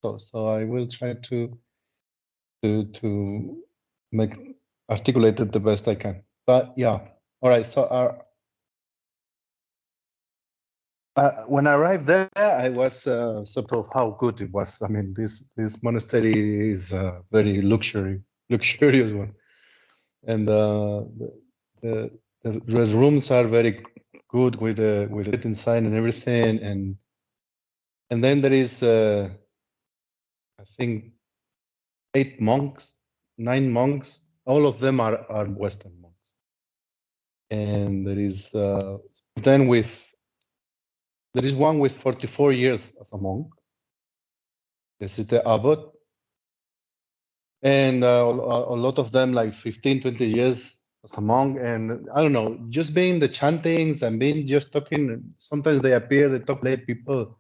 So I will try to make articulate it the best I can. But yeah, all right. So when I arrived there, I was sort of how good it was. I mean, this monastery is a very luxurious one, and the the rooms are very good with the inside and everything, and then there is I think 8 monks, 9 monks. All of them are Western monks, and there is then with there is one with 44 years as a monk. This is the abbot, and a lot of them like 15, 20 years as a monk. And I don't know, just being the chantings and being just talking. Sometimes they appear, they talk lay people,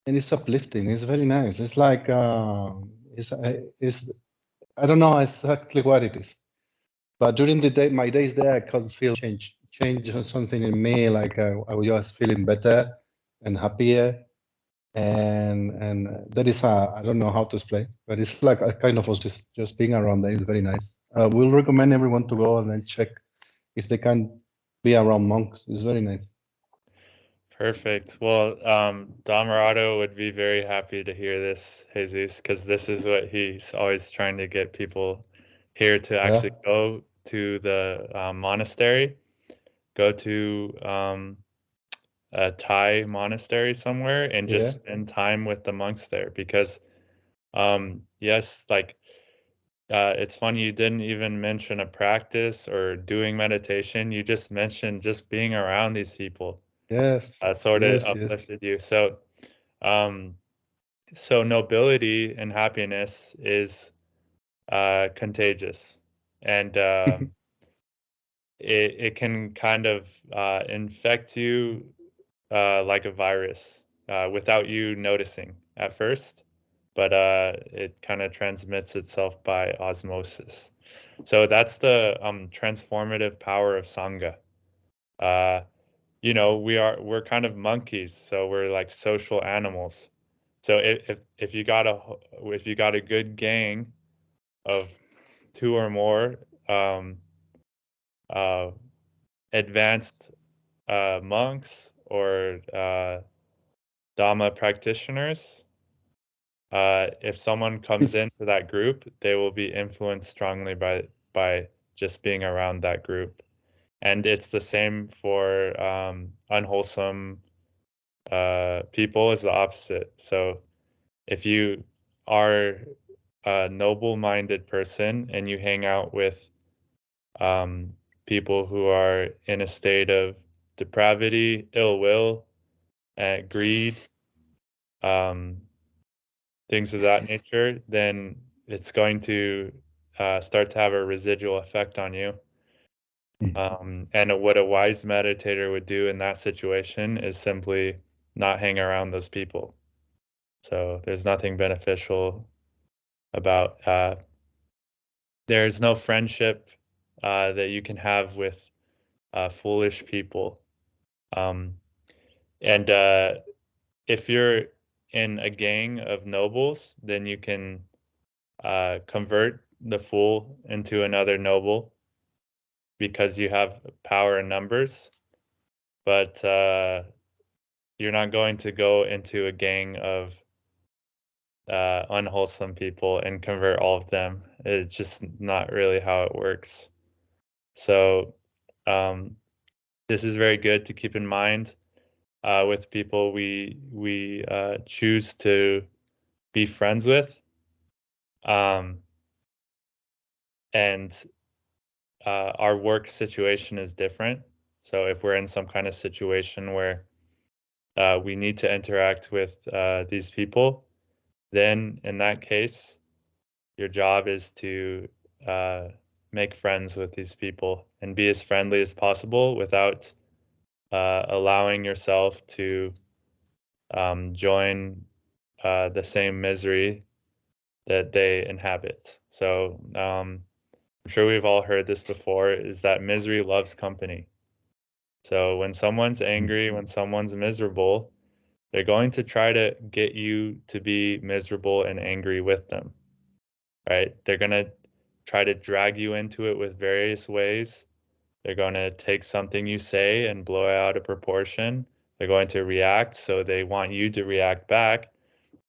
and it's uplifting. It's very nice. It's like it's I don't know exactly what it is, but during the day, my days there, I could feel change or something in me. Like I was just feeling better and happier, and that is I don't know how to explain, but it's like a kind of just being around there is very nice. We'll recommend everyone to go and then check if they can be around monks. It's very nice. Perfect. Well, Dhammarato would be very happy to hear this, Jesus, because this is what he's always trying to get people here to actually go to the monastery, go to a Thai monastery somewhere and just spend time with the monks there. Because, yes, like it's funny, you didn't even mention a practice or doing meditation. You just mentioned just being around these people. Sort of uplifted you. So, so nobility and happiness is contagious, and it can kind of infect you like a virus without you noticing at first, but it kind of transmits itself by osmosis. So that's the transformative power of Sangha. You know, we're kind of monkeys, so we're like social animals. So if you got a good gang of 2 or more uh, advanced monks or Dhamma practitioners, if someone comes into that group, they will be influenced strongly by just being around that group. And it's the same for unwholesome people is the opposite. So if you are a noble-minded person and you hang out with people who are in a state of depravity, ill will, greed, things of that nature, then it's going to start to have a residual effect on you. And what a wise meditator would do in that situation is simply not hang around those people. So there's nothing beneficial about there's no friendship that you can have with foolish people. And if you're in a gang of nobles, then you can convert the fool into another noble because you have power in numbers. But you're not going to go into a gang of unwholesome people and convert all of them. It's just not really how it works. So this is very good to keep in mind with people we choose to be friends with. And our work situation is different. So if we're in some kind of situation where we need to interact with these people, then in that case, your job is to make friends with these people and be as friendly as possible without allowing yourself to join the same misery that they inhabit. So I'm sure we've all heard this before, is that misery loves company. So when someone's angry, when someone's miserable, They're going to try to get you to be miserable and angry with them, right? They're going to try to drag you into it with various ways. They're going to take something you say and blow it out of proportion. They're going to react, so they want you to react back.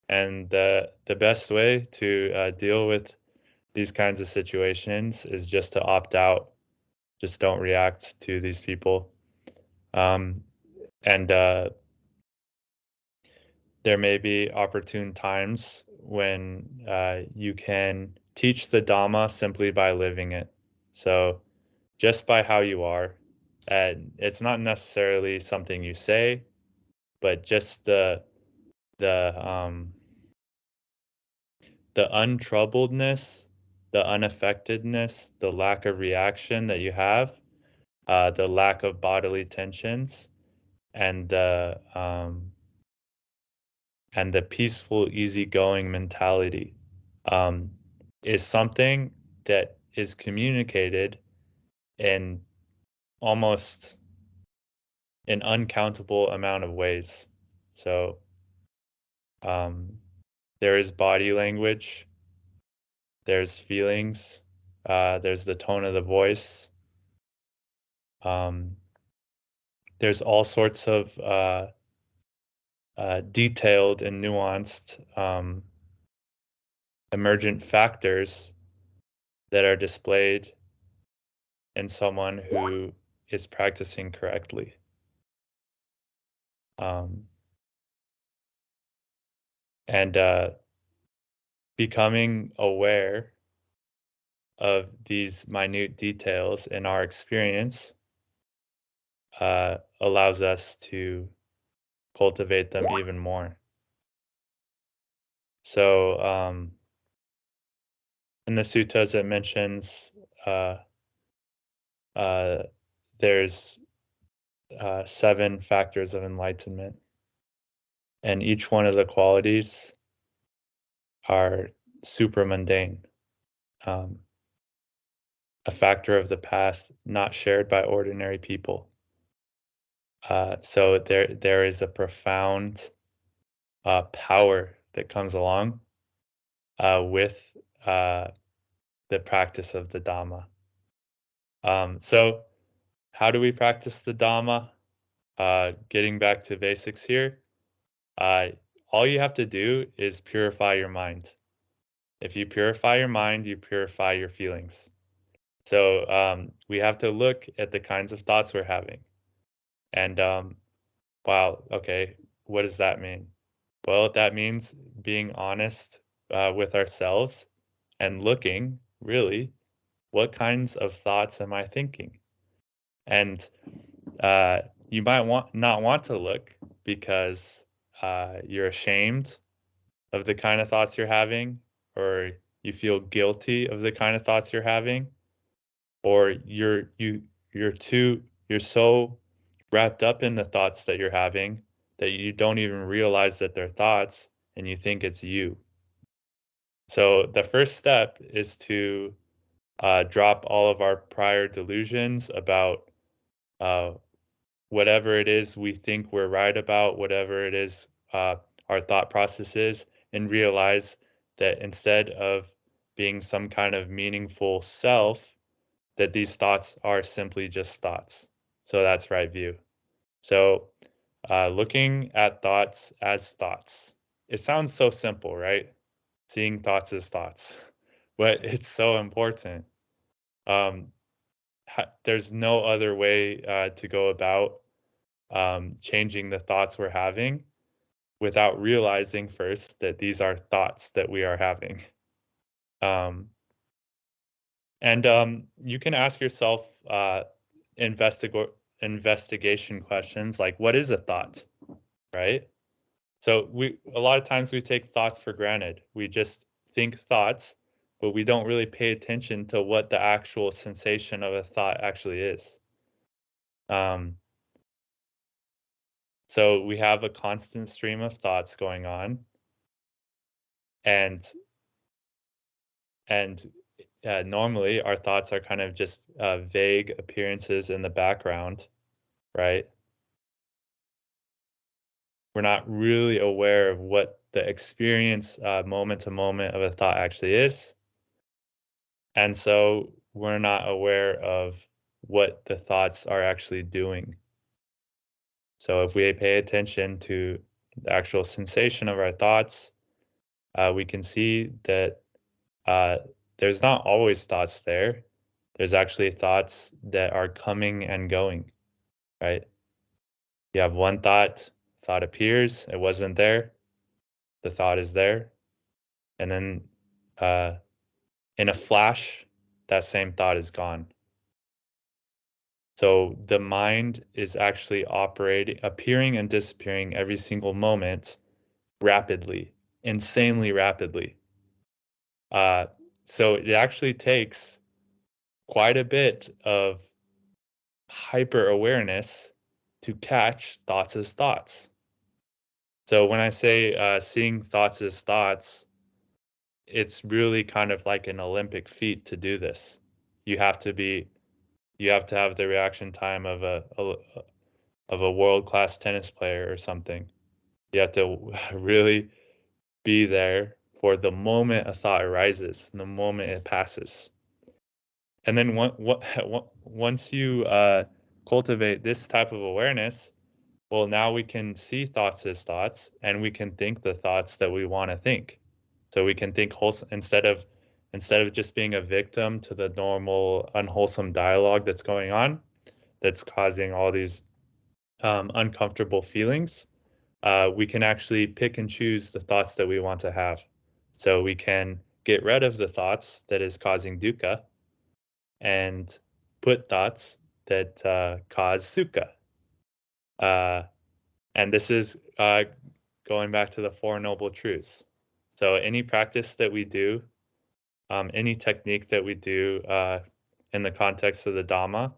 And the best way to deal with these kinds of situations is just to opt out. Just don't react to these people. And there may be opportune times when you can teach the Dhamma simply by living it. So just by how you are. And it's not necessarily something you say, but just the untroubledness, the unaffectedness, the lack of reaction that you have, the lack of bodily tensions, and the peaceful, easygoing mentality is something that is communicated in almost an uncountable amount of ways. So there is body language, there's feelings, there's the tone of the voice. There's all sorts of detailed and nuanced emergent factors that are displayed in someone who is practicing correctly. And becoming aware of these minute details in our experience allows us to cultivate them even more. So in the suttas it mentions there's 7 factors of enlightenment, and each one of the qualities are super mundane. A factor of the path not shared by ordinary people. So there is a profound power that comes along with the practice of the Dhamma. So how do we practice the Dhamma? Getting back to basics here, all you have to do is purify your mind. If you purify your mind, you purify your feelings. So we have to look at the kinds of thoughts we're having. And wow, okay, what does that mean? Well, that means being honest with ourselves and looking, really, what kinds of thoughts am I thinking? And you might not want to look because you're ashamed of the kind of thoughts you're having, or you feel guilty of the kind of thoughts you're having, or you're so wrapped up in the thoughts that you're having that you don't even realize that they're thoughts and you think it's you. So the first step is to drop all of our prior delusions about whatever it is we think we're right about, whatever it is our thought process is, and realize that instead of being some kind of meaningful self, that these thoughts are simply just thoughts. So that's right view. So looking at thoughts as thoughts. It sounds so simple, right? Seeing thoughts as thoughts, but it's so important. There's no other way to go about changing the thoughts we're having without realizing first that these are thoughts that we are having. And you can ask yourself investigation questions like, what is a thought, right? So a lot of times we take thoughts for granted. We just think thoughts, but we don't really pay attention to what the actual sensation of a thought actually is. So we have a constant stream of thoughts going on, and normally our thoughts are kind of just vague appearances in the background, right? we're not really aware of what the experience moment to moment of a thought actually is. And so we're not aware of what the thoughts are actually doing. So if we pay attention to the actual sensation of our thoughts, we can see that there's not always thoughts there. There's actually thoughts that are coming and going, right? You have one thought appears, it wasn't there, the thought is there. And then in a flash, that same thought is gone. So the mind is actually appearing and disappearing every single moment rapidly, insanely rapidly. So it actually takes quite a bit of hyper awareness to catch thoughts as thoughts. So when I say seeing thoughts as thoughts, it's really kind of like an Olympic feat to do this. You have to have the reaction time of a world-class tennis player or something. You have to really be there for the moment a thought arises, and the moment it passes. And then once you cultivate this type of awareness, well, now we can see thoughts as thoughts, and we can think the thoughts that we want to think. So we can think wholesome instead of just being a victim to the normal unwholesome dialogue that's going on, that's causing all these uncomfortable feelings. We can actually pick and choose the thoughts that we want to have. So we can get rid of the thoughts that is causing dukkha and put thoughts that cause sukha. And this is going back to the Four Noble Truths. So any practice that we do, any technique that we do in the context of the Dhamma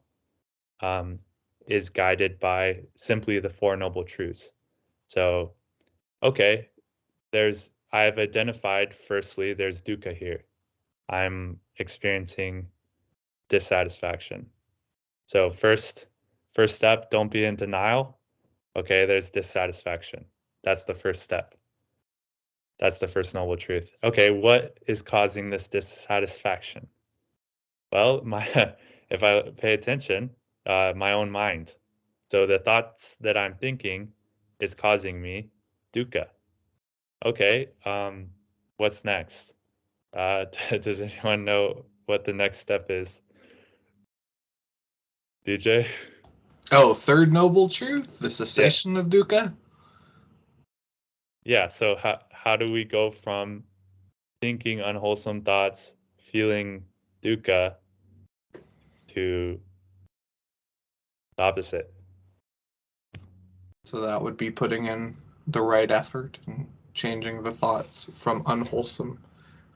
is guided by simply the Four Noble Truths. So, okay, I've identified, firstly, there's dukkha here. I'm experiencing dissatisfaction. So first step, don't be in denial. Okay, there's dissatisfaction. That's the first step. That's the first noble truth. Okay, what is causing this dissatisfaction? Well, if I pay attention, my own mind. So the thoughts that I'm thinking is causing me dukkha. Okay, what's next? Does anyone know what the next step is? DJ? Oh, third noble truth, the cessation of dukkha? Yeah, so how do we go from thinking unwholesome thoughts, feeling dukkha, to the opposite? So that would be putting in the right effort and changing the thoughts from unwholesome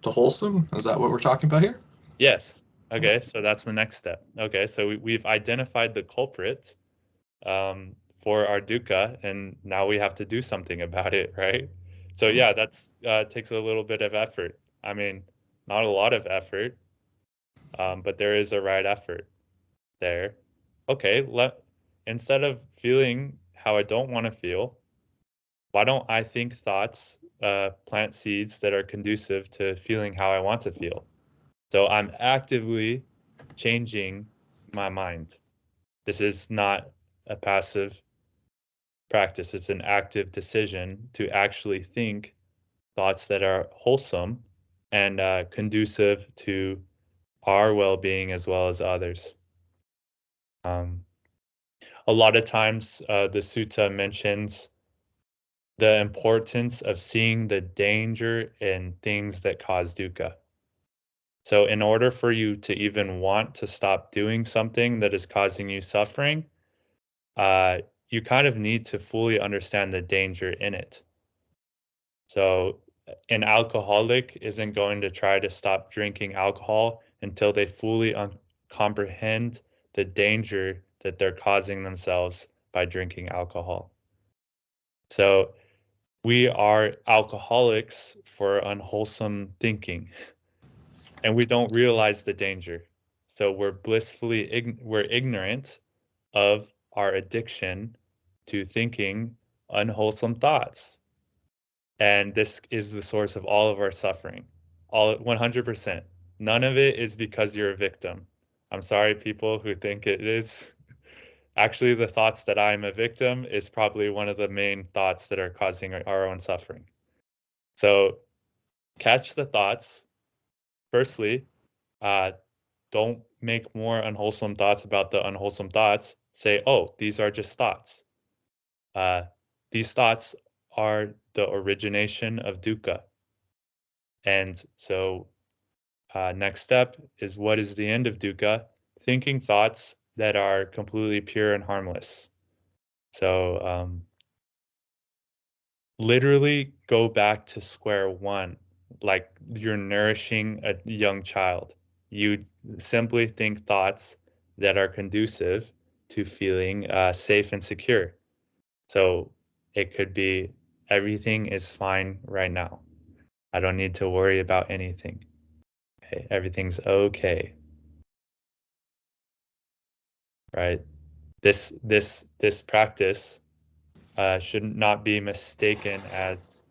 to wholesome. Is that what we're talking about here? Yes. Okay, so that's the next step. Okay, so we've identified the culprit for our dukkha, and now we have to do something about it, right? So yeah, that's takes a little bit of effort. I mean, not a lot of effort, but there is a right effort there. Okay, instead of feeling how I don't want to feel, why don't I think thoughts, plant seeds that are conducive to feeling how I want to feel? So I'm actively changing my mind. This is not a passive practice. It's an active decision to actually think thoughts that are wholesome and conducive to our well-being as well as others. A lot of times the sutta mentions the importance of seeing the danger in things that cause dukkha. So in order for you to even want to stop doing something that is causing you suffering, you kind of need to fully understand the danger in it. So an alcoholic isn't going to try to stop drinking alcohol until they fully comprehend the danger that they're causing themselves by drinking alcohol. So we are alcoholics for unwholesome thinking, and we don't realize the danger. So we're blissfully we're ignorant of our addiction to thinking unwholesome thoughts. And this is the source of all of our suffering, all 100%. None of it is because you're a victim. I'm sorry, people who think it is. Actually, the thoughts that I'm a victim is probably one of the main thoughts that are causing our own suffering. So catch the thoughts. Firstly, don't make more unwholesome thoughts about the unwholesome thoughts. Say, oh, these are just thoughts. These thoughts are the origination of dukkha. And so next step is, what is the end of dukkha? Thinking thoughts that are completely pure and harmless. So literally go back to square one, like you're nourishing a young child. You simply think thoughts that are conducive to feeling safe and secure. So it could be, everything is fine right now. I don't need to worry about anything. Okay, everything's okay. Right? This practice should not be mistaken as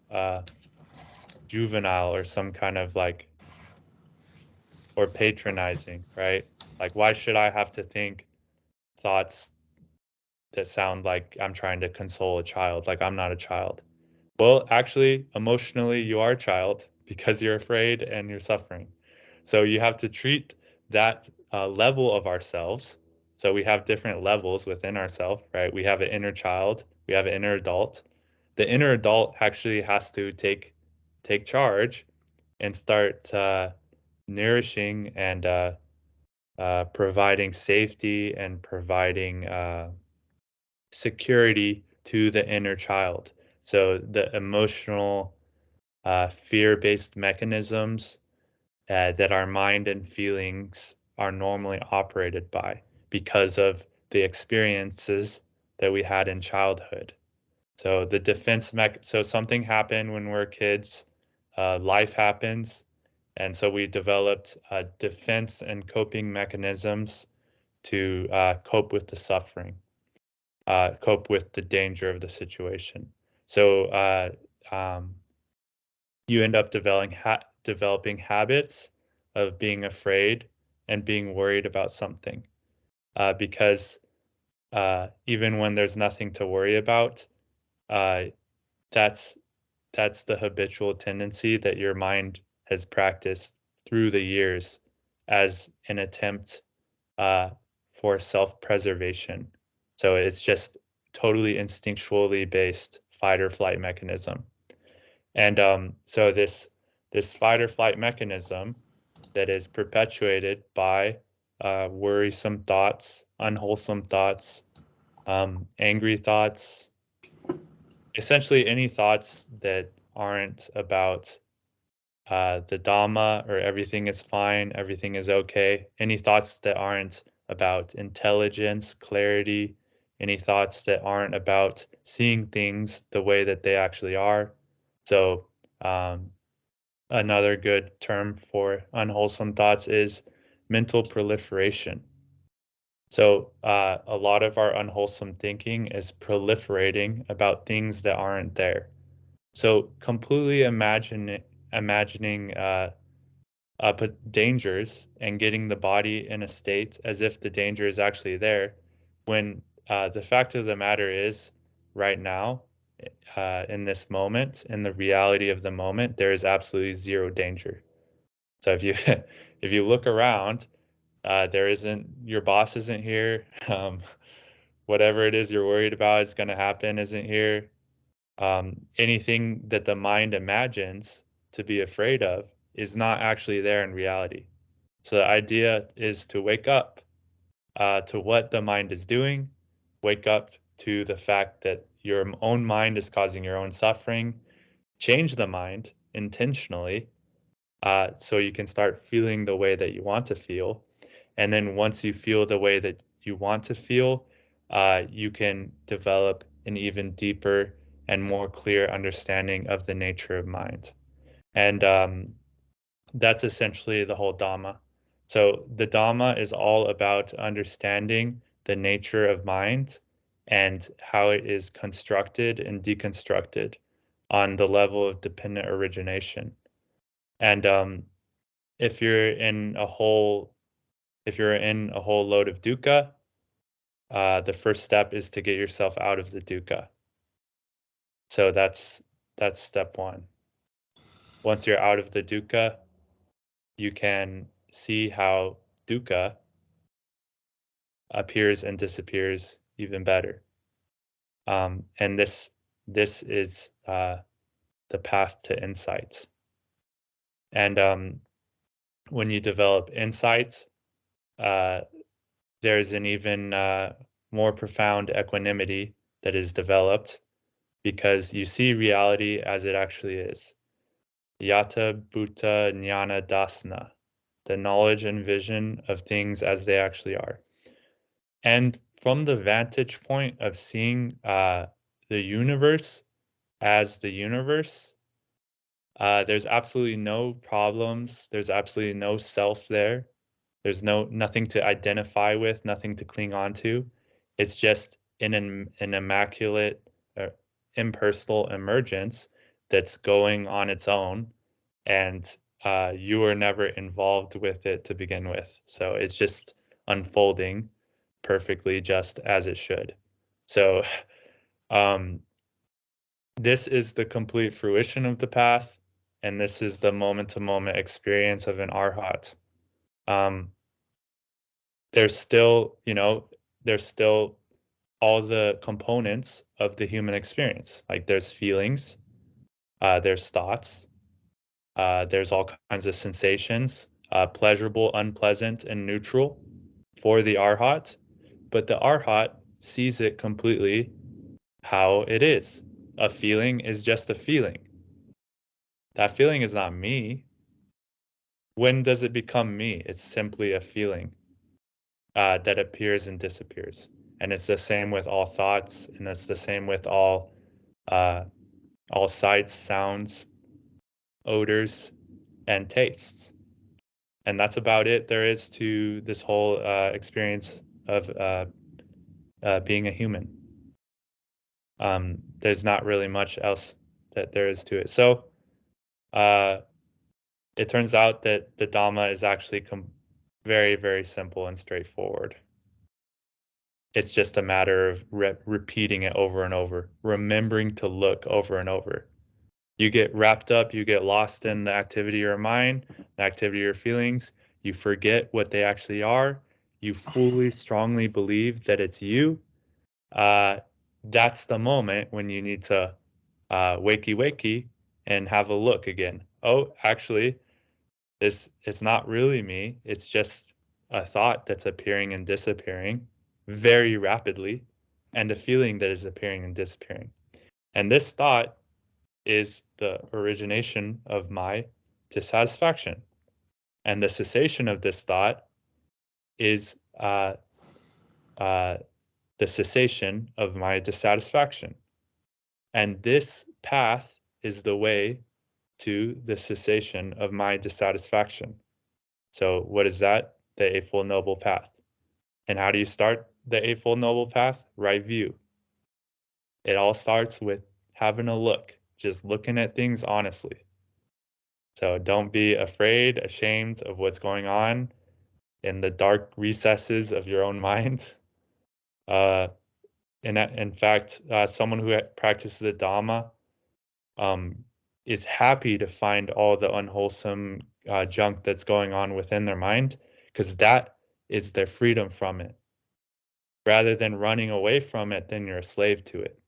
juvenile or some kind of like, or patronizing, right? Like, why should I have to think thoughts that sound like I'm trying to console a child? Like, I'm not a child. Well, actually, emotionally, you are a child because you're afraid and you're suffering. So you have to treat that level of ourselves. So we have different levels within ourselves, right? We have an inner child, we have an inner adult. The inner adult actually has to take charge and start nourishing and providing safety and providing security to the inner child. So the emotional, fear-based mechanisms that our mind and feelings are normally operated by because of the experiences that we had in childhood. So the defense so something happened when we're kids, life happens, and so we developed defense and coping mechanisms to cope with the suffering, cope with the danger of the situation. So you end up developing habits of being afraid and being worried about something, because even when there's nothing to worry about, that's the habitual tendency that your mind has practiced through the years as an attempt for self-preservation. So it's just totally instinctually based fight or flight mechanism. And so this fight or flight mechanism that is perpetuated by worrisome thoughts, unwholesome thoughts, angry thoughts, essentially any thoughts that aren't about the Dhamma, or everything is fine, everything is okay. Any thoughts that aren't about intelligence, clarity, any thoughts that aren't about seeing things the way that they actually are. So another good term for unwholesome thoughts is mental proliferation. So a lot of our unwholesome thinking is proliferating about things that aren't there. So completely imagining dangers and getting the body in a state as if the danger is actually there, when the fact of the matter is, right now, in this moment, in the reality of the moment, there is absolutely zero danger. So if you if you look around, there isn't, your boss isn't here. Whatever it is you're worried about is going to happen isn't here. Anything that the mind imagines to be afraid of is not actually there in reality. So the idea is to wake up to what the mind is doing, wake up to the fact that your own mind is causing your own suffering, change the mind intentionally, so you can start feeling the way that you want to feel. And then once you feel the way that you want to feel, you can develop an even deeper and more clear understanding of the nature of mind. And that's essentially the whole Dhamma. So the Dhamma is all about understanding the nature of mind and how it is constructed and deconstructed on the level of dependent origination. And if you're in a whole load of dukkha, the first step is to get yourself out of the dukkha. So that's step one. Once you're out of the dukkha, you can see how dukkha appears and disappears even better. And this is the path to insight. And when you develop insight, there's an even more profound equanimity that is developed, because you see reality as it actually is. Yata Bhuta Jnana Dasana, the knowledge and vision of things as they actually are. And from the vantage point of seeing the universe as the universe, there's absolutely no problems. There's absolutely no self there. There's nothing to identify with, nothing to cling on to. It's just an immaculate, impersonal emergence that's going on its own, and you were never involved with it to begin with. So it's just unfolding perfectly, just as it should. So this is the complete fruition of the path, and this is the moment-to-moment experience of an arhat. There's still all the components of the human experience. Like there's feelings, there's thoughts, there's all kinds of sensations, pleasurable, unpleasant, and neutral for the arhat. But the arhat sees it completely how it is. A feeling is just a feeling. That feeling is not me. When does it become me? It's simply a feeling that appears and disappears. And it's the same with all thoughts, and it's the same with all sights, sounds, odors, and tastes. And that's about it there is to this whole experience of being a human. There's not really much else that there is to it. So it turns out that the Dhamma is actually very, very simple and straightforward. It's just a matter of repeating it over and over, remembering to look over and over. You get wrapped up, you get lost in the activity of your mind, the activity of your feelings. You forget what they actually are. You fully, strongly believe that it's you. That's the moment when you need to wakey and have a look again. Oh, actually, it's not really me. It's just a thought that's appearing and disappearing very rapidly, and a feeling that is appearing and disappearing. And this thought is the origination of my dissatisfaction. And the cessation of this thought is the cessation of my dissatisfaction. And this path is the way to the cessation of my dissatisfaction. So what is that? The Eightfold Noble Path. And how do you start the Eightfold Noble Path? Right view. It all starts with having a look, just looking at things honestly. So don't be afraid, ashamed of what's going on in the dark recesses of your own mind. In fact, someone who practices the Dhamma is happy to find all the unwholesome junk that's going on within their mind, because that is their freedom from it. Rather than running away from it, then you're a slave to it.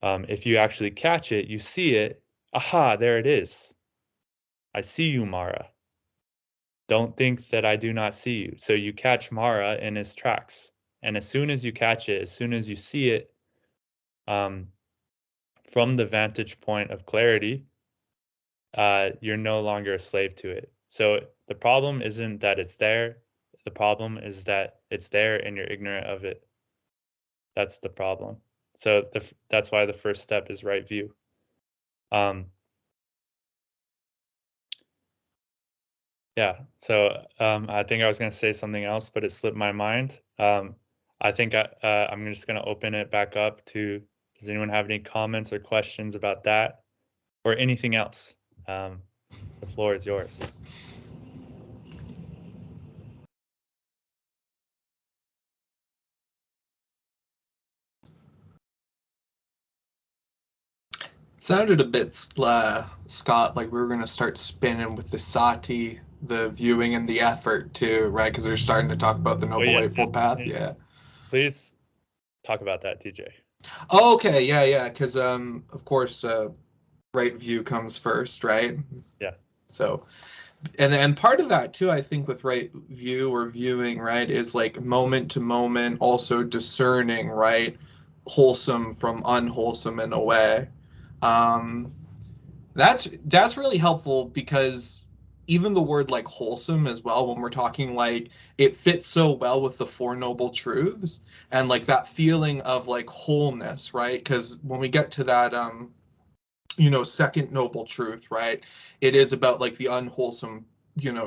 If you actually catch it, you see it, aha, there it is. I see you, Mara. Don't think that I do not see you. So you catch Mara in his tracks. And as soon as you catch it, as soon as you see it, from the vantage point of clarity, you're no longer a slave to it. So the problem isn't that it's there. The problem is that it's there and you're ignorant of it. That's the problem. So that's why the first step is right view. Yeah, so I think I was going to say something else, but it slipped my mind. I think I'm just going to open it back up to, does anyone have any comments or questions about that or anything else? The floor is yours. Sounded a bit, Scott, like we were going to start spinning with the sati, the viewing, and the effort too, right? Because they're starting to talk about the Noble Eightfold Path. Yeah. Please talk about that, TJ. Oh, okay. Yeah. Because of course, right view comes first, right? Yeah. So, and part of that too, I think, with right view or viewing, right, is like moment to moment, also discerning, right, wholesome from unwholesome in a way. That's really helpful, because even the word like wholesome as well, when we're talking, like, it fits so well with the Four Noble Truths and like that feeling of like wholeness, right? Because when we get to that second noble truth, right, it is about like the unwholesome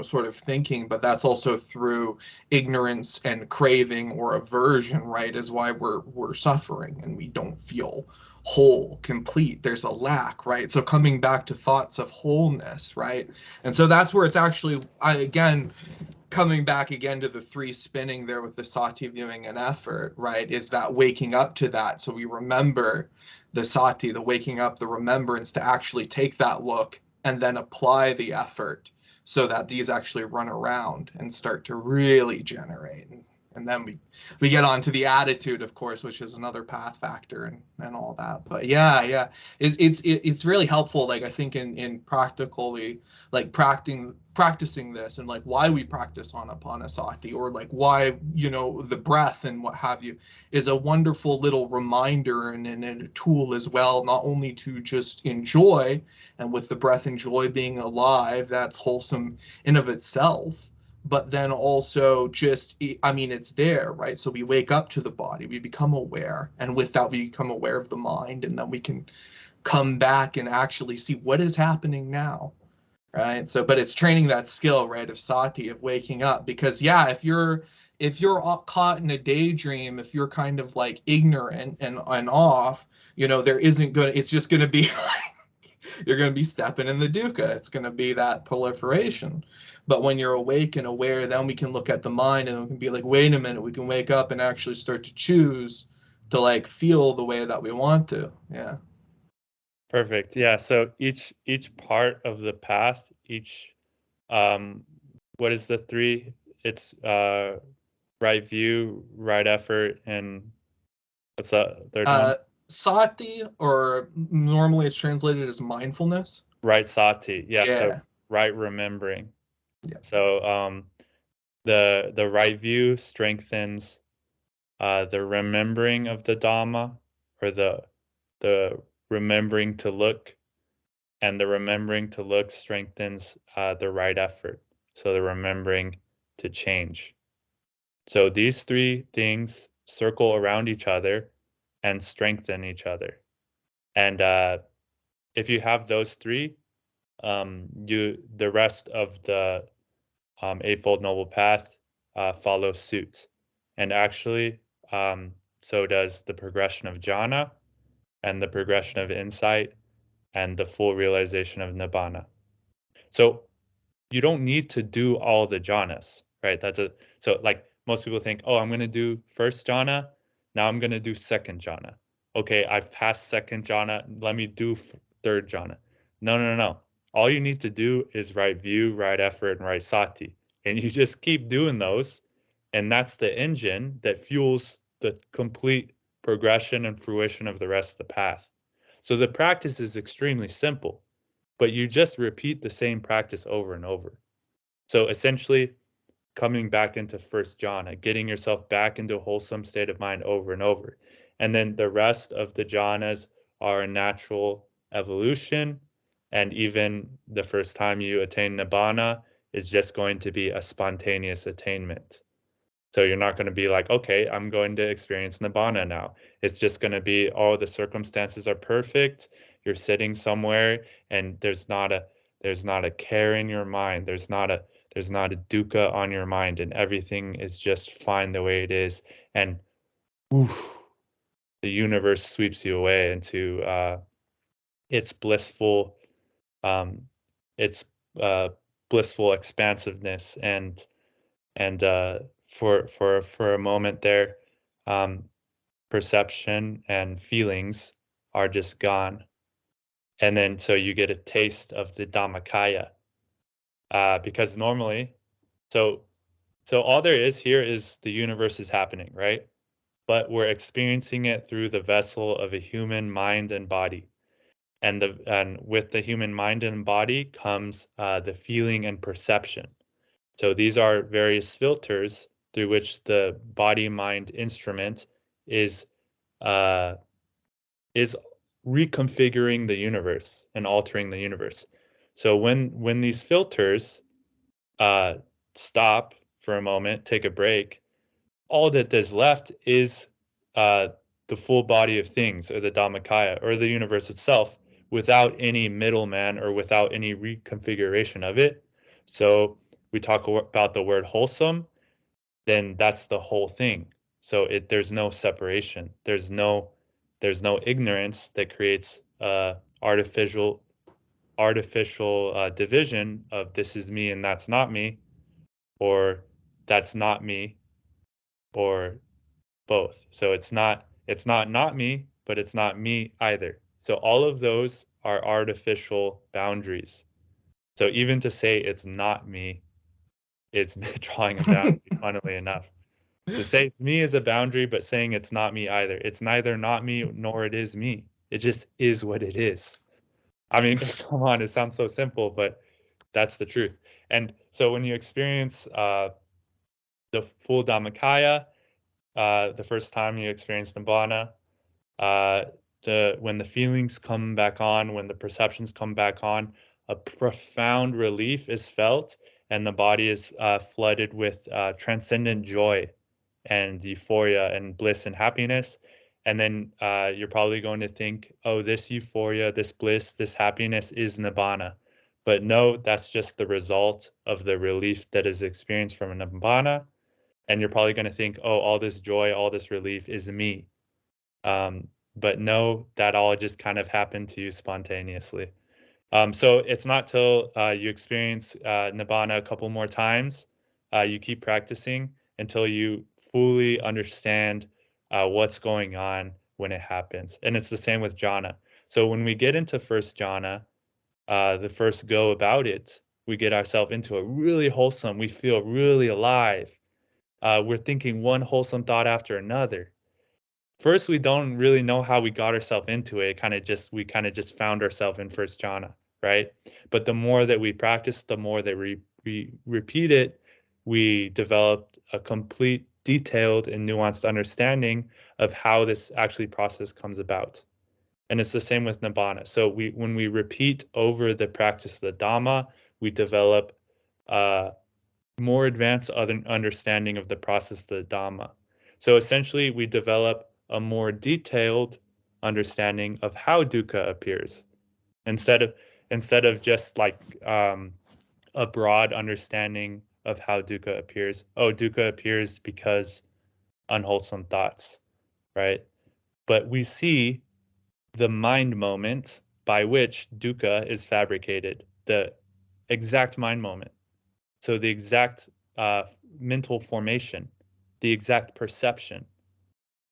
sort of thinking, but that's also through ignorance and craving or aversion, right, is why we're suffering and we don't feel whole, complete. There's a lack, right? So coming back to thoughts of wholeness, right? And so that's where it's actually, again, coming back again to the three spinning there with the sati, viewing, and effort, right, is that waking up to that. So we remember the sati, the waking up, the remembrance to actually take that look and then apply the effort so that these actually run around and start to really generate. And then we get on to the attitude, of course, which is another path factor and all that. But yeah, it's really helpful, like, I think in practically, like, practicing this, and like why we practice anapanasati, or like why the breath and what have you, is a wonderful little reminder and a tool as well, not only to just enjoy, and with the breath and joy being alive, that's wholesome in of itself, but then also just, I mean, it's there, right? So we wake up to the body, we become aware, and with that we become aware of the mind, and then we can come back and actually see what is happening now, right? So, but it's training that skill, right, of sati, of waking up, because yeah, if you're caught in a daydream, if you're kind of like ignorant and off, there isn't good, it's just going to be you're going to be stepping in the dukkha. It's going to be that proliferation. But when you're awake and aware, then we can look at the mind and we can be like, wait a minute, we can wake up and actually start to choose to like feel the way that we want to. Yeah. Perfect. Yeah. So each part of the path, each what is the three? It's right view, right effort, and what's that third one? Sati, or normally it's translated as mindfulness. Right sati. Yeah. Yeah. So right remembering. Yeah. So the right view strengthens the remembering of the Dhamma, or the remembering to look, and the remembering to look strengthens the right effort. So the remembering to change. So these three things circle around each other and strengthen each other. And if you have those three, the rest of the Eightfold Noble Path follows suit. And actually, so does the progression of jhana, and the progression of insight, and the full realization of nibbana. So you don't need to do all the jhanas, right? So like most people think, oh, I'm going to do first jhana, now I'm going to do second jhana. Okay, I've passed second jhana, let me do third jhana. No. All you need to do is right view, right effort, and right sati. And you just keep doing those. And that's the engine that fuels the complete progression and fruition of the rest of the path. So the practice is extremely simple, but you just repeat the same practice over and over. So essentially, coming back into first jhana, getting yourself back into a wholesome state of mind over and over. And then the rest of the jhanas are a natural evolution. And even the first time you attain nibbana is just going to be a spontaneous attainment. So you're not going to be like, okay, I'm going to experience nibbana now. It's just going to be, oh, the circumstances are perfect. You're sitting somewhere and there's not a care in your mind. There's not a dukkha on your mind, and everything is just fine the way it is. And the universe sweeps you away into its blissful, its blissful expansiveness, and for a moment there, perception and feelings are just gone, and then so you get a taste of the Dhammakaya, because normally, so all there is here is the universe is happening, right? But we're experiencing it through the vessel of a human mind and body. And with the human mind and body comes the feeling and perception. So these are various filters through which the body-mind instrument is reconfiguring the universe and altering the universe. So when these filters stop for a moment, take a break, all that is left is the full body of things, or the Dhammakaya, or the universe itself, without any middleman or without any reconfiguration of it. So we talk about the word wholesome, then that's the whole thing. So there's no separation. There's no ignorance that creates artificial division of this is me and that's not me, or that's not me, or both. So it's not me, but it's not me either. So all of those are artificial boundaries. So even to say it's not me, it's drawing a boundary, funnily enough. To say it's me is a boundary, but saying it's not me either. It's neither not me nor it is me. It just is what it is. I mean, come on, it sounds so simple, but that's the truth. And so when you experience the full Dhammakaya, the first time you experience Nibbana, when the feelings come back on, when the perceptions come back on, a profound relief is felt, and the body is flooded with transcendent joy and euphoria and bliss and happiness. And then you're probably going to think, oh, this euphoria, this bliss, this happiness is Nibbana. But no, that's just the result of the relief that is experienced from a Nibbana. And you're probably going to think, oh, all this joy, all this relief is me. But no, that all just kind of happened to you spontaneously. So it's not till you experience Nibbana a couple more times, you keep practicing until you fully understand what's going on when it happens. And it's the same with jhana. So when we get into first jhana, the first go about it, we get ourselves into a really wholesome, we feel really alive. We're thinking one wholesome thought after another. First, we don't really know how we got ourselves into it. We kind of just found ourselves in first jhana, right? But the more that we practice, the more that we repeat it, we develop a complete, detailed, and nuanced understanding of how this actually process comes about. And it's the same with Nibbana. So when we repeat over the practice of the Dhamma, we develop more advanced understanding of the process of the Dhamma. So essentially, we develop a more detailed understanding of how dukkha appears, instead of just like a broad understanding of how dukkha appears. Oh, dukkha appears because unwholesome thoughts, right? But we see the mind moment by which dukkha is fabricated, the exact mind moment. So the exact mental formation, the exact perception,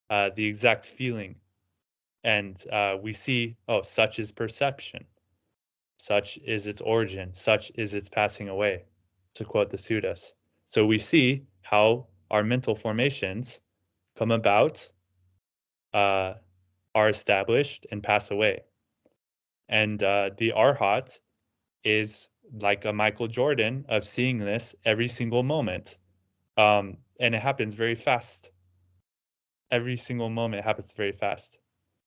the exact feeling. And we see, oh, such is perception. Such is its origin. Such is its passing away, to quote the suttas. So we see how our mental formations come about, are established, and pass away. And the Arhat is like a Michael Jordan of seeing this every single moment. And it happens very fast. Every single moment happens very fast.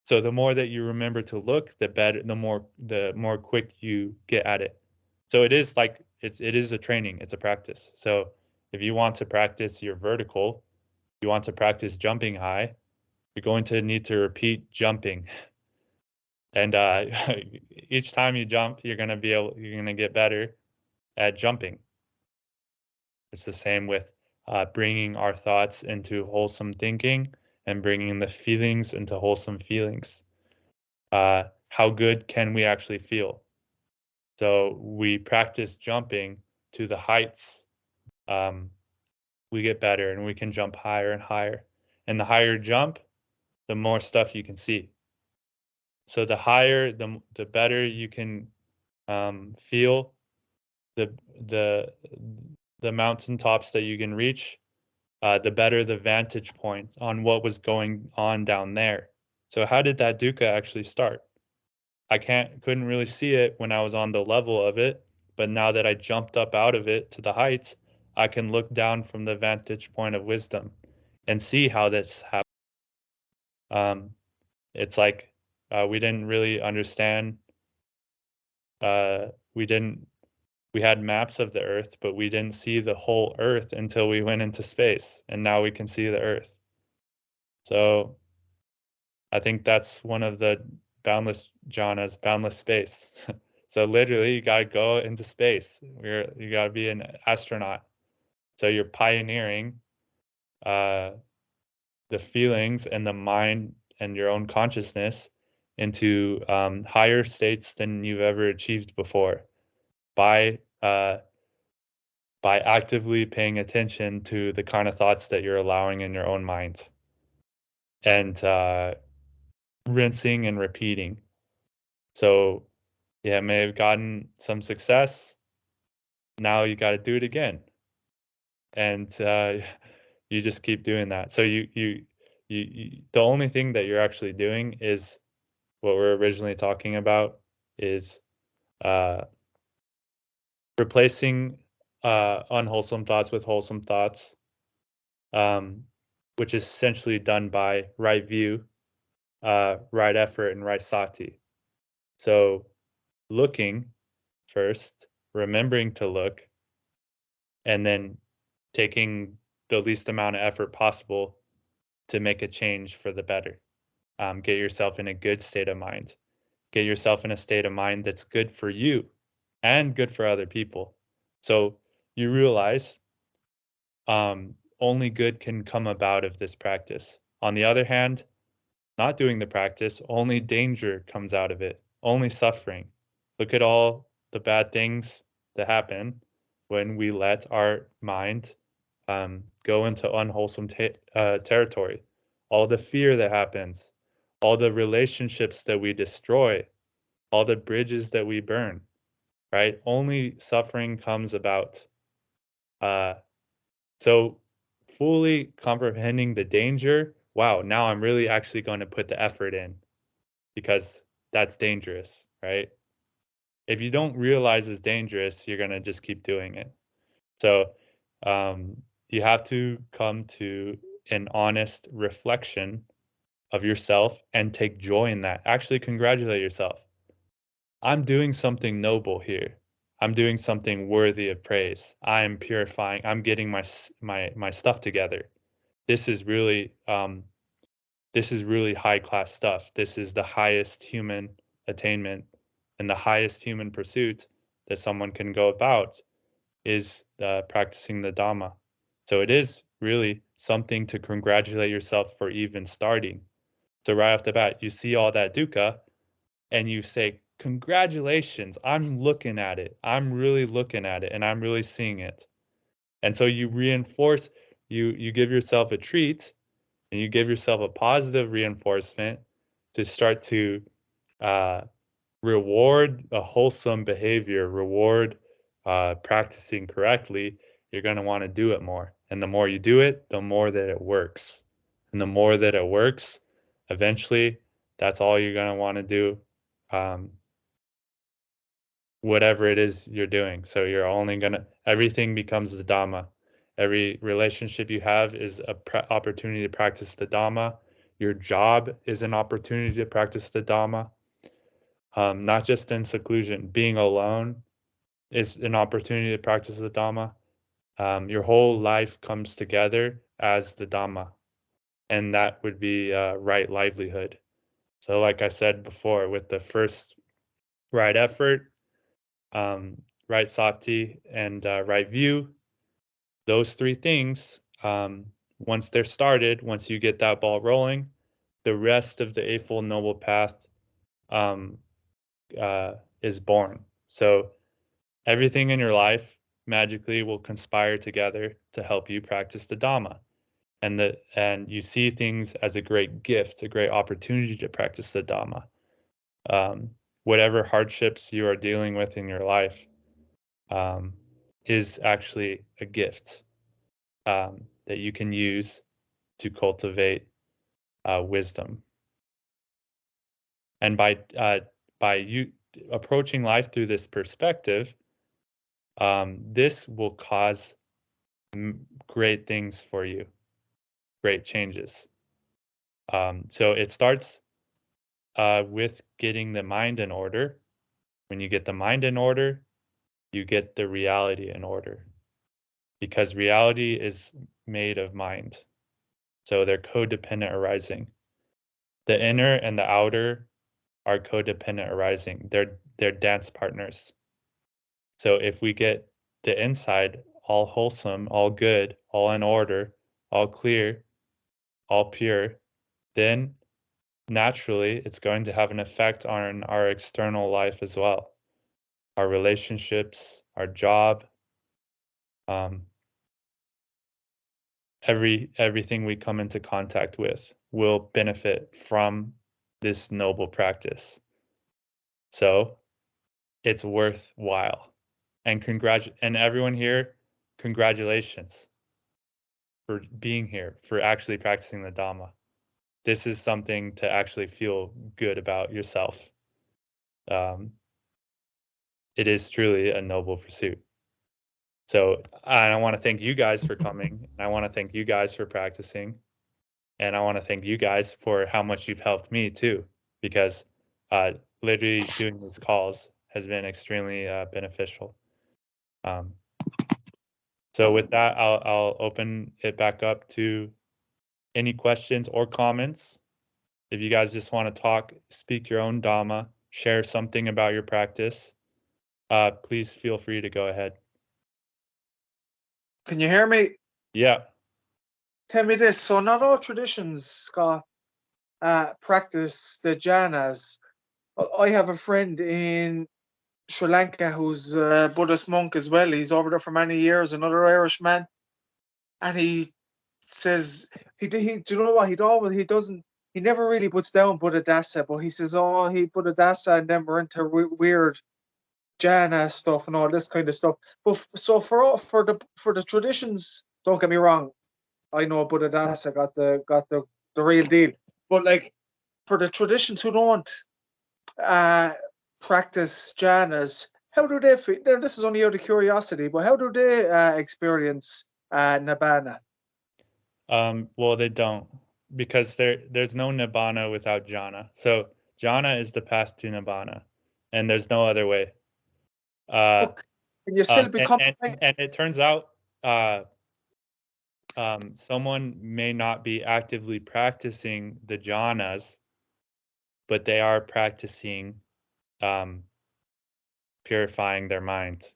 So the more that you remember to look, the better, the more quick you get at it. So it is like it is a training, it's a practice. So if you want to practice your vertical, you want to practice jumping high, you're going to need to repeat jumping. And each time you jump, you're going to get better at jumping. It's the same with bringing our thoughts into wholesome thinking and bringing the feelings into wholesome feelings. How good can we actually feel? So we practice jumping to the heights. We get better and we can jump higher and higher. And the higher you jump, the more stuff you can see. So the higher, the better you can feel the mountaintops that you can reach, the better the vantage point on what was going on down there. So how did that dukkha actually start? I couldn't really see it when I was on the level of it, but now that I jumped up out of it to the heights, I can look down from the vantage point of wisdom and see how this happened. It's like we didn't really understand. We had maps of the Earth, but we didn't see the whole Earth until we went into space, and now we can see the Earth. So I think that's one of the boundless jhanas, boundless space. So literally, you got to go into space. You got to be an astronaut. So you're pioneering the feelings and the mind and your own consciousness into higher states than you've ever achieved before by actively paying attention to the kind of thoughts that you're allowing in your own mind, and rinsing and repeating. So yeah, may have gotten some success. Now you got to do it again, and you just keep doing that. So you the only thing that you're actually doing is what we're originally talking about, is replacing unwholesome thoughts with wholesome thoughts, which is essentially done by right view, right effort, and right sati. So looking first, remembering to look, and then taking the least amount of effort possible to make a change for the better. Get yourself in a good state of mind. Get yourself in a state of mind that's good for you and good for other people. So you realize only good can come about of this practice. On the other hand, not doing the practice, only danger comes out of it, only suffering. Look at all the bad things that happen when we let our mind go into unwholesome territory. All the fear that happens, all the relationships that we destroy, all the bridges that we burn, right? Only suffering comes about. So fully comprehending the danger, wow, now I'm really actually going to put the effort in, because that's dangerous, right? If you don't realize it's dangerous, you're going to just keep doing it. So you have to come to an honest reflection of yourself and take joy in that. Actually congratulate yourself. I'm doing something noble here. I'm doing something worthy of praise. I am purifying. I'm getting my stuff together. This is really high class stuff. This is the highest human attainment and the highest human pursuit that someone can go about, is practicing the Dhamma. So it is really something to congratulate yourself for even starting. So right off the bat, you see all that dukkha and you say, congratulations, I'm looking at it. I'm really looking at it and I'm really seeing it. And so you reinforce, you give yourself a treat, and you give yourself a positive reinforcement to start to reward a wholesome behavior, reward practicing correctly. You're going to want to do it more. And the more you do it, the more that it works. And the more that it works, eventually, that's all you're going to want to do, whatever it is you're doing. So you're only going to, everything becomes the Dhamma. Every relationship you have is an opportunity to practice the Dhamma. Your job is an opportunity to practice the Dhamma. Not just in seclusion. Being alone is an opportunity to practice the Dhamma. Your whole life comes together as the Dhamma, and that would be right livelihood. So like I said before, with the first right effort, right sati, and right view, those three things once they're started, once you get that ball rolling, the rest of the Eightfold Noble Path is born. So everything in your life magically will conspire together to help you practice the Dhamma. And you see things as a great gift, a great opportunity to practice the Dhamma. Whatever hardships you are dealing with in your life is actually a gift that you can use to cultivate wisdom. And by you approaching life through this perspective, this will cause great things for you, great changes. So it starts with getting the mind in order. When you get the mind in order, you get the reality in order, because reality is made of mind. So they're codependent arising. The inner and the outer are codependent arising. They're dance partners. So if we get the inside all wholesome, all good, all in order, all clear, all pure, then naturally it's going to have an effect on our external life as well. Our relationships, our job, everything we come into contact with will benefit from this noble practice. So it's worthwhile. And everyone here, congratulations for being here, for actually practicing the Dhamma. This is something to actually feel good about yourself. It is truly a noble pursuit. So I want to thank you guys for coming. I want to thank you guys for practicing. And I want to thank you guys for how much you've helped me too, because literally doing these calls has been extremely beneficial. So with that, I'll open it back up to any questions or comments. If you guys just want to talk, speak your own Dhamma, share something about your practice, please feel free to go ahead. Can you hear me? Yeah. Tell me this. So not all traditions, Scott, practice the jhanas. I have a friend in Sri Lanka who's a Buddhist monk as well. He's over there for many years, another Irishman. And he says, do you know what? He never really puts down Buddhadasa, but he says, oh, he Buddhadasa, and then we're into weird jhana stuff and all this kind of stuff. But so for the traditions, don't get me wrong, I know Buddhadasa got the real deal. But like for the traditions who don't practice jhanas, how do they feel? This is only out of curiosity, but how do they experience nibbana? Well, they don't, because there's no nibbana without jhana. So jhana is the path to nibbana, and there's no other way. Can you still become? And it turns out someone may not be actively practicing the jhanas, but they are practicing purifying their minds.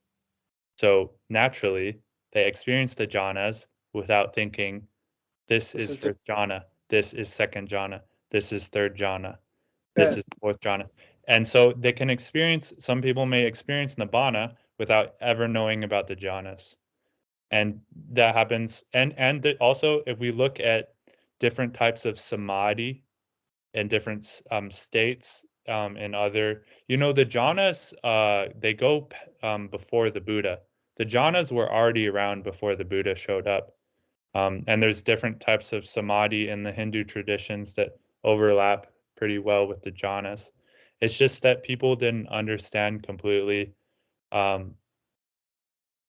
So naturally, they experience the jhanas without thinking, this is first jhana, this is second jhana, this is third jhana, this is fourth jhana. And so they can experience, some people may experience nibbana without ever knowing about the jhanas. And that happens. And also, if we look at different types of samadhi in different states and other, the jhanas, they go before the Buddha. The jhanas were already around before the Buddha showed up. And there's different types of samadhi in the Hindu traditions that overlap pretty well with the jhanas. It's just that people didn't understand completely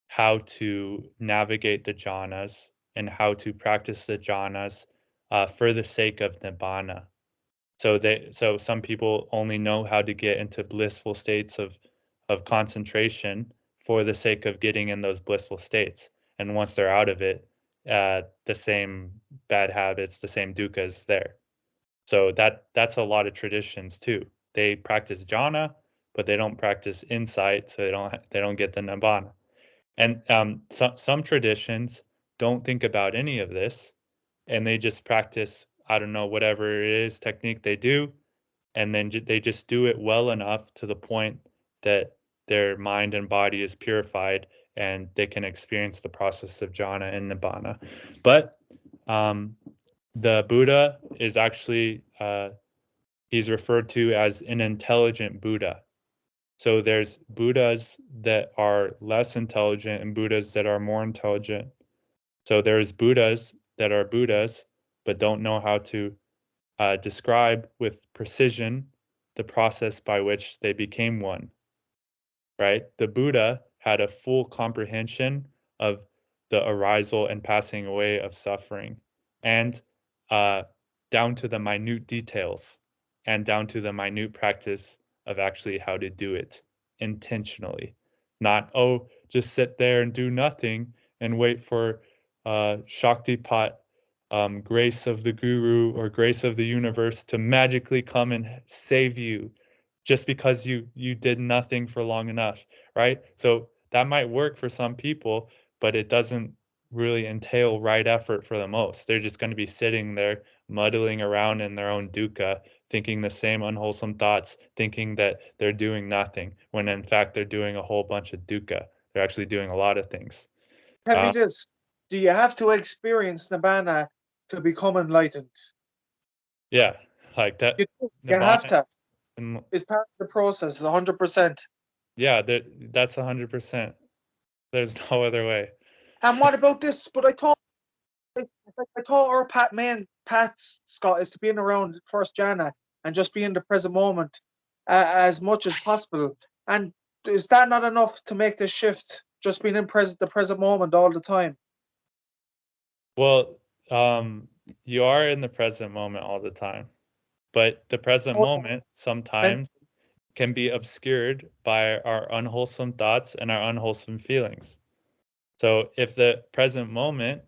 how to navigate the jhanas and how to practice the jhanas for the sake of nibbana. So some people only know how to get into blissful states of concentration for the sake of getting in those blissful states. And once they're out of it, the same bad habits, the same dukkha's there. So that's a lot of traditions too. They practice jhana, but they don't practice insight, so they don't get the nibbana. And some traditions don't think about any of this. and they just practice, I don't know, whatever it is, technique they do, and then they just do it well enough to the point that their mind and body is purified and they can experience the process of jhana and nibbana. But the Buddha is actually, he's referred to as an intelligent Buddha. So there's Buddhas that are less intelligent and Buddhas that are more intelligent. So there's Buddhas that are Buddhas but don't know how to describe with precision the process by which they became one, right? The Buddha had a full comprehension of the arisal and passing away of suffering, and down to the minute details, and down to the minute practice of actually how to do it intentionally. Not, oh, just sit there and do nothing and wait for Shaktipat, grace of the guru or grace of the universe to magically come and save you just because you did nothing for long enough, right? So that might work for some people, but it doesn't really entail right effort for the most. They're just going to be sitting there muddling around in their own dukkha, thinking the same unwholesome thoughts, thinking that they're doing nothing, when in fact they're doing a whole bunch of dukkha. They're actually doing a lot of things. Tell me this, do you have to experience nibbana to become enlightened? Yeah, like that. You have to. And, it's part of the process, 100%. Yeah, that's 100%. There's no other way. And what about this? But I thought our path, Scott, is to be in around first jhana and just be in the present moment as much as possible. And is that not enough to make this shift? Just being in the present moment all the time. Well, you are in the present moment all the time, but the present moment sometimes can be obscured by our unwholesome thoughts and our unwholesome feelings. So if the present moment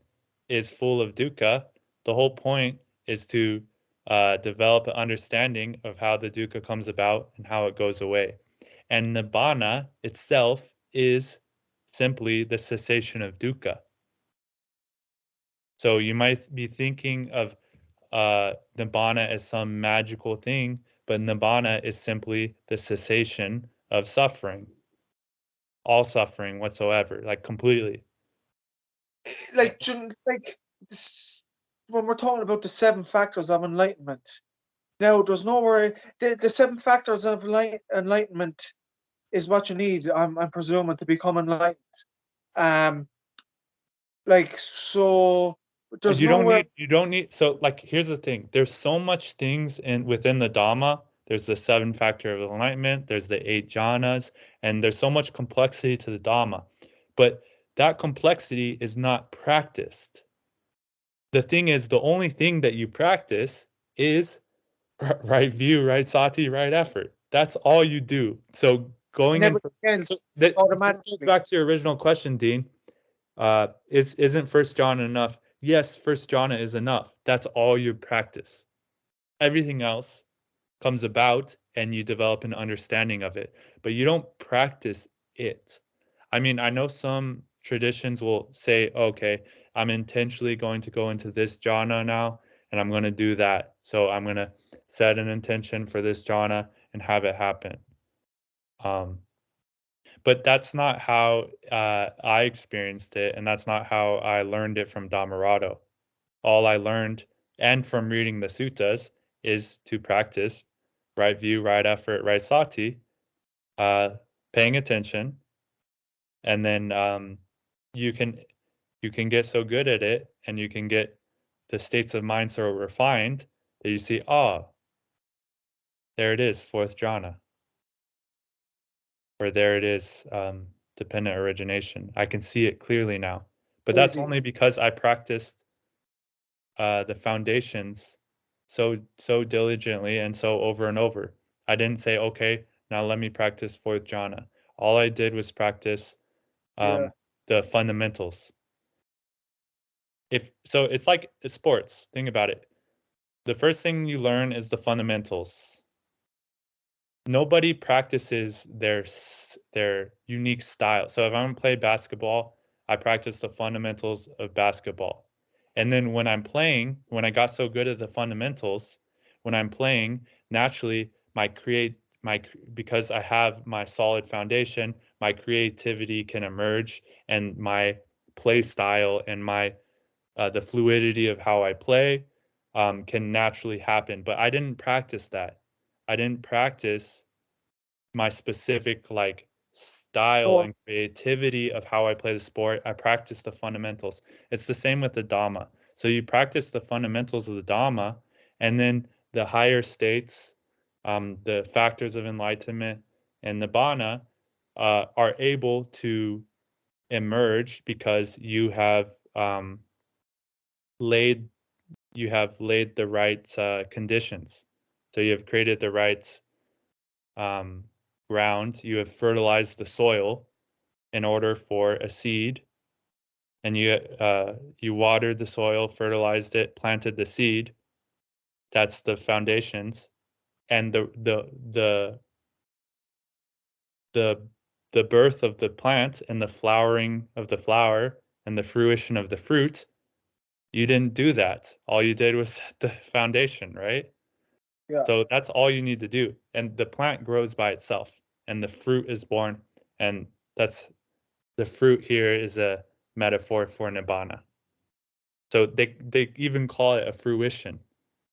is full of dukkha, the whole point is to develop an understanding of how the dukkha comes about and how it goes away. And nibbana itself is simply the cessation of dukkha. So you might be thinking of nibbana as some magical thing, but nibbana is simply the cessation of suffering, all suffering whatsoever, like completely. Like when we're talking about the 7 factors of enlightenment, now there's nowhere the 7 factors of enlightenment is what you need. I'm presuming to become enlightened. Like so. There's you don't need. So like, here's the thing. There's so much things within the Dhamma. There's the 7 factor of enlightenment. There's the 8 jhanas, and there's so much complexity to the Dhamma. But that complexity is not practiced. The thing is, the only thing that you practice is right view, right sati, right effort. That's all you do. So going in. This goes back to your original question, Dean. Isn't first jhana enough? Yes, first jhana is enough. That's all you practice. Everything else comes about and you develop an understanding of it, but you don't practice it. I mean, I know some traditions will say, okay, I'm intentionally going to go into this jhana now, and I'm going to do that. So I'm going to set an intention for this jhana and have it happen. But that's not how I experienced it, and that's not how I learned it from Dhammarato. All I learned, and from reading the suttas, is to practice right view, right effort, right sati, paying attention, and then you can get so good at it, and you can get the states of mind so refined that you see, there it is, 4th jhana, or there it is, dependent origination. I can see it clearly now. But that's only because I practiced the foundations so diligently and so over and over. I didn't say, okay, now let me practice 4th jhana. All I did was practice the fundamentals. So it's like sports. Think about it. The first thing you learn is the fundamentals. Nobody practices their unique style. So if I'm going to play basketball, I practice the fundamentals of basketball. And then when I'm playing, when I got so good at the fundamentals, when I'm playing, naturally because I have my solid foundation, my creativity can emerge, and my play style and my the fluidity of how I play can naturally happen. But I didn't practice that. I didn't practice my specific like style and creativity of how I play the sport. I practice the fundamentals. It's the same with the Dhamma. So you practice the fundamentals of the Dhamma, and then the higher states, the factors of enlightenment and Nibbana are able to emerge because you have laid the right conditions. So you have created the right ground. You have fertilized the soil in order for a seed, and you watered the soil, fertilized it, planted the seed. That's the foundations, and the birth of the plant and the flowering of the flower and the fruition of the fruit. You didn't do that. All you did was set the foundation, right? Yeah. So that's all you need to do. And the plant grows by itself, and the fruit is born. And that's the fruit here is a metaphor for Nibbana. So they even call it a fruition.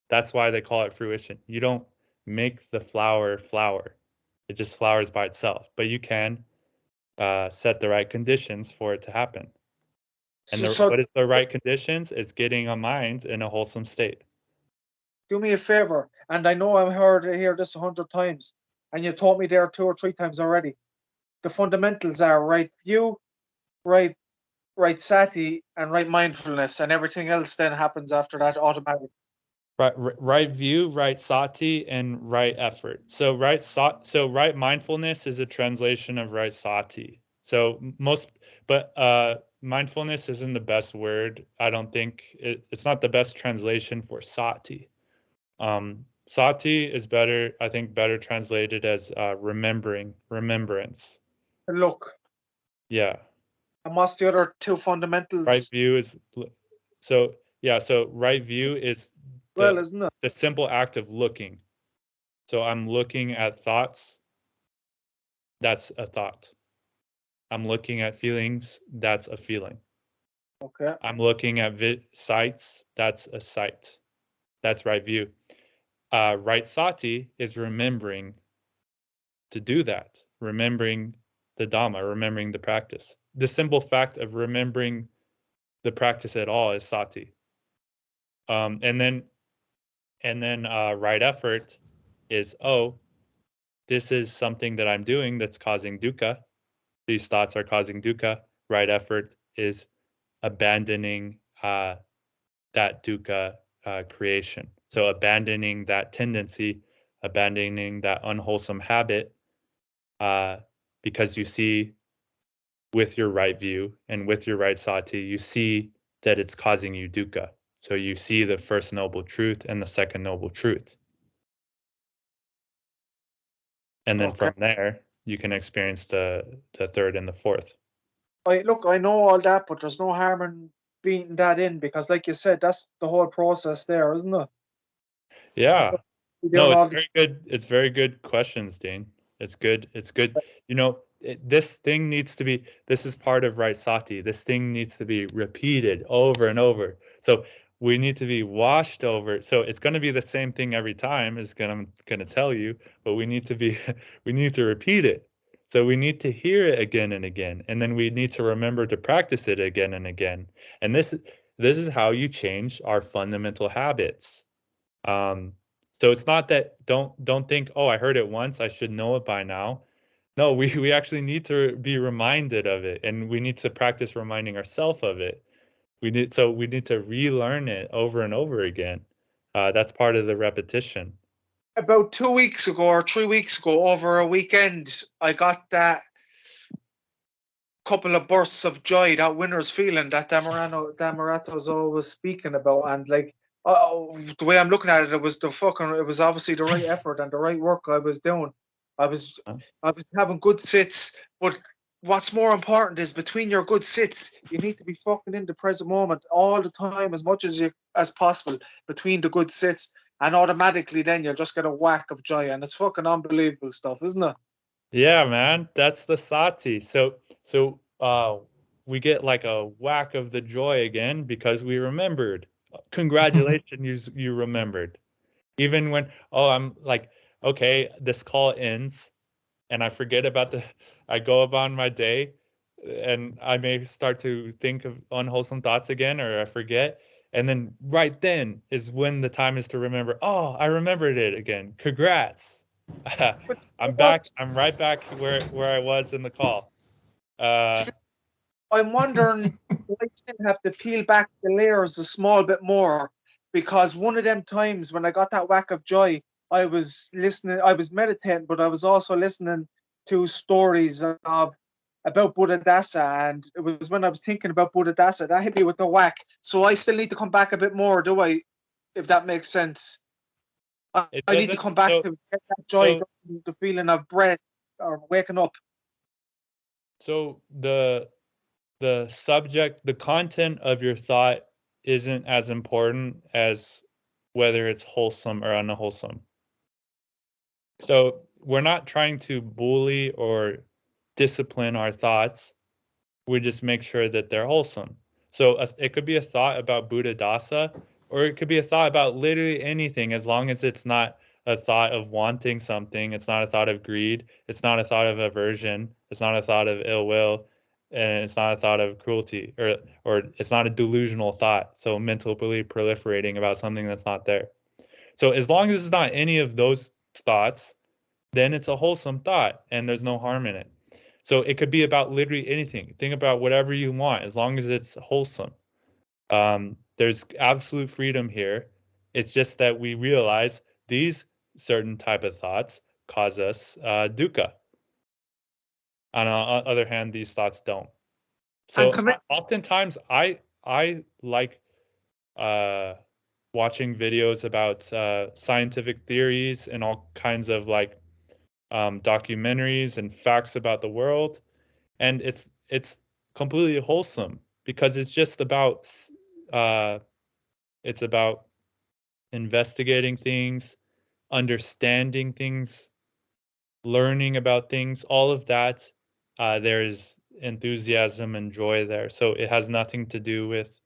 That's why they call it fruition. You don't make the flower flower. It just flowers by itself. But you can set the right conditions for it to happen. And what is the right conditions? It's getting a mind in a wholesome state. Do me a favor, and I know I've heard this 100 times, and you taught me there 2 or 3 times already. The fundamentals are right view, right sati, and right mindfulness, and everything else then happens after that automatically. Right view, right sati, and right effort. So right mindfulness is a translation of right sati. So mindfulness isn't the best word. I don't think it's not the best translation for sati. Sati is better, I think, better translated as remembrance. Look. Yeah. And what's the other 2 fundamentals? Right view is so right view is isn't it? The simple act of looking. So I'm looking at thoughts. That's a thought. I'm looking at feelings. That's a feeling. Okay. I'm looking at sights. That's a sight. That's right view. Right sati is remembering to do that. Remembering the Dhamma, remembering the practice. The simple fact of remembering the practice at all is sati. And then right effort is, this is something that I'm doing that's causing dukkha. These thoughts are causing dukkha. Right effort is abandoning that dukkha creation. So abandoning that tendency, abandoning that unwholesome habit, because you see with your right view and with your right sati, you see that it's causing you dukkha. So you see the first noble truth and the second noble truth. And then from there, you can experience the third and the fourth. I know all that, but there's no harm in beating that in, because like you said, that's the whole process there, isn't it? Yeah. No, it's very good. It's very good questions, Dean. It's good. It's good. You know, this thing needs to be, this is part of right sati. This thing needs to be repeated over and over. So we need to be washed over. So it's going to be the same thing every time, is going to tell you, but we need to be, we need to repeat it. So we need to hear it again and again, and then we need to remember to practice it again and again. And this is how you change our fundamental habits. So it's not that don't think, oh, I heard it once, I should know it by now. No, we actually need to be reminded of it, and we need to practice reminding ourselves of it. We need to relearn it over and over again. That's part of the repetition. About 2 weeks ago or 3 weeks ago, over a weekend, I got that couple of bursts of joy, that winner's feeling that Dhammarato's always speaking about, and like, the way I'm looking at it, it was obviously the right effort and the right work I was doing. I was having good sits, but what's more important is between your good sits, you need to be fucking in the present moment all the time, as much as possible between the good sits, and automatically then you'll just get a whack of joy, and it's fucking unbelievable stuff, isn't it? Yeah, man, that's the sati. So we get like a whack of the joy again because we remembered. Congratulations, you remembered. Even when, oh, I'm like, okay, this call ends and I forget about I go about my day and I may start to think of unwholesome thoughts again or I forget. And then right then is when the time is to remember, oh, I remembered it again. Congrats. But I'm back. I'm right back where I was in the call. I'm wondering if I still have to peel back the layers a small bit more, because one of them times when I got that whack of joy, I was meditating, but I was also listening to stories about Buddhadasa, and it was when I was thinking about Buddhadasa that hit me with the whack. So I still need to come back a bit more, do I? If that makes sense. It I need to doesn't. come back to get that joy, the feeling of breath or waking up. So the subject, the content of your thought isn't as important as whether it's wholesome or unwholesome. So we're not trying to bully or discipline our thoughts. We just make sure that they're wholesome. So it could be a thought about Buddhadasa, or it could be a thought about literally anything, as long as it's not a thought of wanting something. It's not a thought of greed. It's not a thought of aversion. It's not a thought of ill will. And it's not a thought of cruelty, or it's not a delusional thought. So mentally proliferating about something that's not there. So as long as it's not any of those thoughts, then it's a wholesome thought and there's no harm in it. So it could be about literally anything. Think about whatever you want as long as it's wholesome. There's absolute freedom here. It's just that we realize these certain type of thoughts cause us dukkha. On the other hand, these thoughts don't. So oftentimes I like watching videos about scientific theories and all kinds of like documentaries and facts about the world, and it's completely wholesome because it's just about it's about investigating things, understanding things, learning about things, all of that. There's enthusiasm and joy there, so it has nothing to do with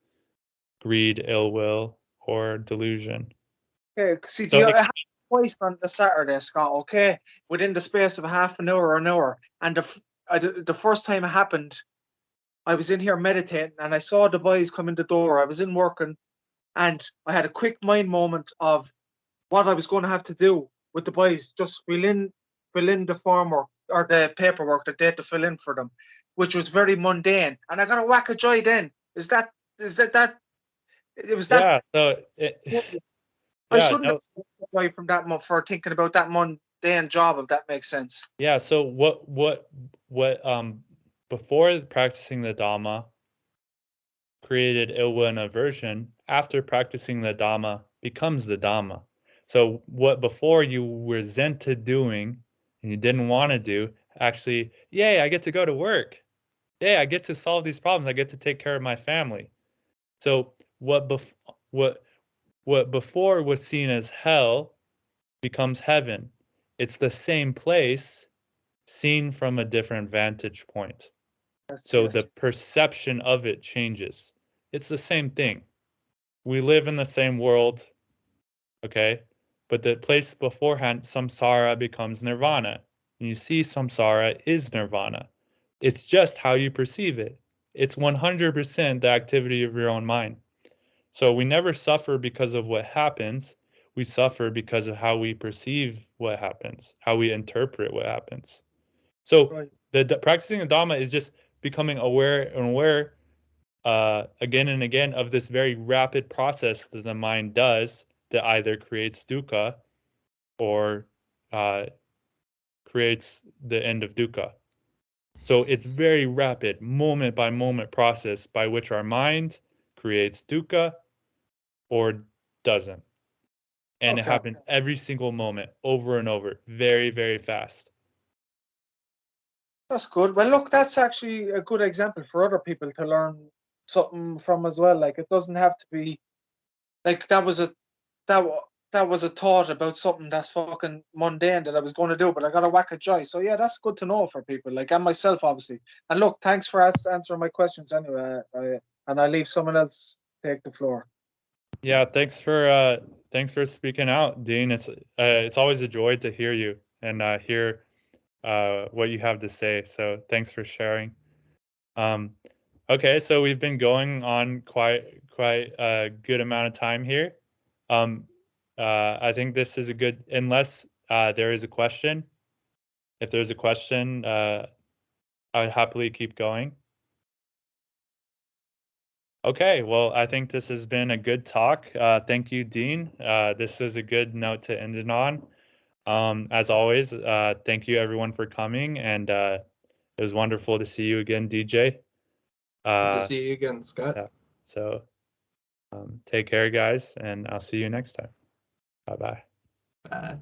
greed, ill will, or delusion. Okay, see, So I had twice on the Saturday, Scott. Okay, within the space of half an hour or an hour, and the first time it happened, I was in here meditating, and I saw the boys come in the door. I was in working, and I had a quick mind moment of what I was going to have to do with the boys. Just fill in the form work or the paperwork that they had to fill in for them, which was very mundane, and I got a whack of joy. Then is that it was that. yeah, so I yeah, shouldn't no, have stepped away from that for thinking about that mundane job, if that makes sense. yeah. So what before practicing the Dhamma created ill will and aversion, after practicing the Dhamma becomes the Dhamma. So what before you resented doing and you didn't want to do, actually, yay, I get to go to work. Yay, I get to solve these problems. I get to take care of my family. So what before was seen as hell becomes heaven. It's the same place seen from a different vantage point. So Yes. the perception of it changes. It's the same thing. We live in the same world, okay? But the place beforehand, samsara becomes nirvana. And you see samsara is nirvana. It's just how you perceive it. It's 100% the activity of your own mind. So we never suffer because of what happens. We suffer because of how we perceive what happens, how we interpret what happens. So Right. the practicing the Dhamma is just becoming aware and aware again and again of this very rapid process that the mind does that either creates dukkha or creates the end of dukkha. So it's very rapid, moment by moment process by which our mind creates dukkha or doesn't. And it Okay. happens every single moment, over and over, very, very fast. That's good. Well, look, that's actually a good example for other people to learn something from as well. Like, it doesn't have to be like that was a thought about something that's fucking mundane that I was going to do, but I got a whack of joy. So yeah, that's good to know for people, like, and myself, obviously. And look, thanks for answering my questions anyway. And I leave someone else take the floor. Yeah, thanks for speaking out, Dean. It's always a joy to hear you and hear what you have to say. So thanks for sharing. Okay, so we've been going on quite a good amount of time here. I think this is a good, unless there is a question. If there's a question, I would happily keep going. Okay, well, I think this has been a good talk. Thank you, Dean. This is a good note to end it on. As always, thank you everyone for coming, and it was wonderful to see you again, DJ. Good to see you again, Scott. Yeah. So take care, guys, and I'll see you next time. Bye-bye. Bye.